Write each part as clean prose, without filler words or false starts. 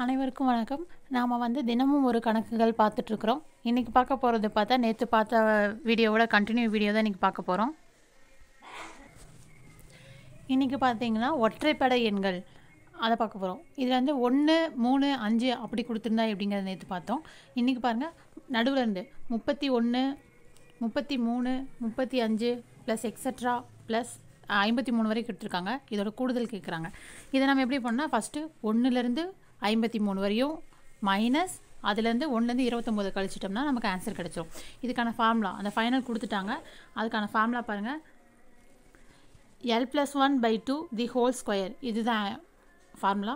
அனைவருக்கும் வணக்கம். நாம் தினமும் ஒரு கணக்குகள் பார்த்துட்ருக்குறோம். இன்றைக்கி பார்க்க போகிறது பார்த்தா நேற்று பார்த்த வீடியோவோட கண்டினியூ வீடியோ தான் இன்றைக்கி பார்க்க போகிறோம். இன்றைக்கி பார்த்தீங்கன்னா ஒற்றைப்படை எண்கள் அதை பார்க்க போகிறோம். இதில் 1, 3, 5 அப்படி கொடுத்துருந்தா எப்படிங்கிறத நேற்று பார்த்தோம். இன்றைக்கி பாருங்கள், நடுவில் இருந்து 31, 33, 35 ப்ளஸ் எக்ஸட்ரா ப்ளஸ் 53 வரைக்கும் கொடுத்துருக்காங்க. இதோட கூடுதல் கேட்குறாங்க. இதை நம்ம எப்படி பண்ணால் ஃபஸ்ட்டு 1லேருந்து 53 வரையும் மைனஸ் அதுலேருந்து 1லேருந்து 29 கழிச்சிட்டோம்னா நமக்கு ஆன்சர் கிடச்சிரும். இதுக்கான ஃபார்முலா அந்த ஃபைனல் கொடுத்துட்டாங்க. அதுக்கான ஃபார்முலா பாருங்கள், l+1/2 தி ஹோல் ஸ்கொயர். இதுதான் ஃபார்முலா.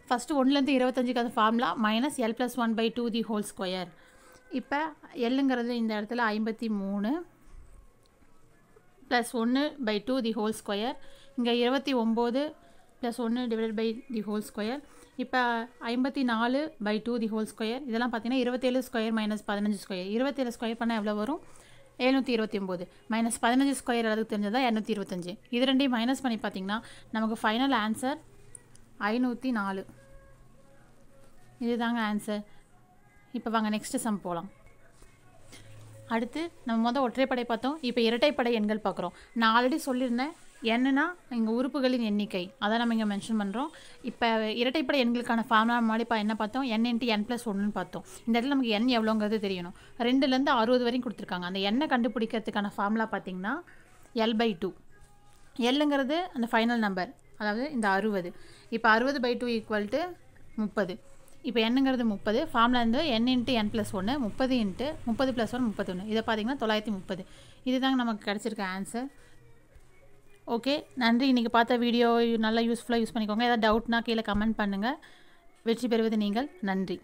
ஃபஸ்ட்டு 1லேருந்து 25க்கு அந்த ஃபார்முலா மைனஸ் l+1/2 தி ஹோல் ஸ்கொயர். இப்போ எல்லுங்கிறது இந்த இடத்துல 53 ப்ளஸ் 1/2 தி ஹோல் ஸ்கொயர். இங்கே 29 plus 1 divided by the whole square. இப்போ 54/2 தி ஹோல் ஸ்கொயர். இதெல்லாம் பார்த்தீங்கன்னா 27 ஸ்கொயர் மைனஸ் 15 ஸ்கொயர். 27 ஸ்கொயர் பண்ணால் எவ்வளோ வரும்? 729 மைனஸ் 15 ஸ்கொயர் அளவுக்கு தெரிஞ்சதான் 225. இது ரெண்டையும் மைனஸ் பண்ணி பார்த்தீங்கன்னா நமக்கு ஃபைனல் ஆன்சர் 504. இதுதாங்க ஆன்சர். இப்போ வாங்க நெக்ஸ்ட்டு சம் போகலாம். அடுத்து நம்ம ஒற்றைப்படை பார்த்தோம். இப்போ இரட்டைப்படை எண்கள் பார்க்குறோம். நான் ஆல்ரெடி சொல்லியிருந்தேன், என்னன்னா இங்கே உறுப்புகளின் எண்ணிக்கை அதை நம்ம இங்கே மென்ஷன் பண்ணுறோம். இப்போ இரட்டைப்படை எண்களுக்கான ஃபார்முலா முன்னாடி என்ன பார்த்தோம்? n × n+1 பார்த்தோம். இந்த இடத்துல நமக்கு n எவ்வளோங்கிறது தெரியணும். 2லேருந்து 60 வரையும் கொடுத்துருக்காங்க. அந்த எண்ணை கண்டுபிடிக்கிறதுக்கான ஃபார்முலா பார்த்தீங்கன்னா l/2. எல்லுங்கிறது அந்த ஃபைனல் நம்பர், அதாவது இந்த 60. இப்போ 60/2 = 30. இப்போ என்னங்கிறது 30. Formula n × n+1 30 × 30 + 1 31. இதை பார்த்தீங்கன்னா 930. இதுதாங்க நமக்கு கிடச்சிருக்க ஆன்சர். ஓகே, நன்றி. இன்றைக்கி பார்த்த வீடியோ நல்லா யூஸ்ஃபுல்லாக யூஸ் பண்ணிக்கோங்க. ஏதாவது டவுட்னா கீழே கமெண்ட் பண்ணுங்கள். வெற்றி பெறுவது நீங்கள். நன்றி.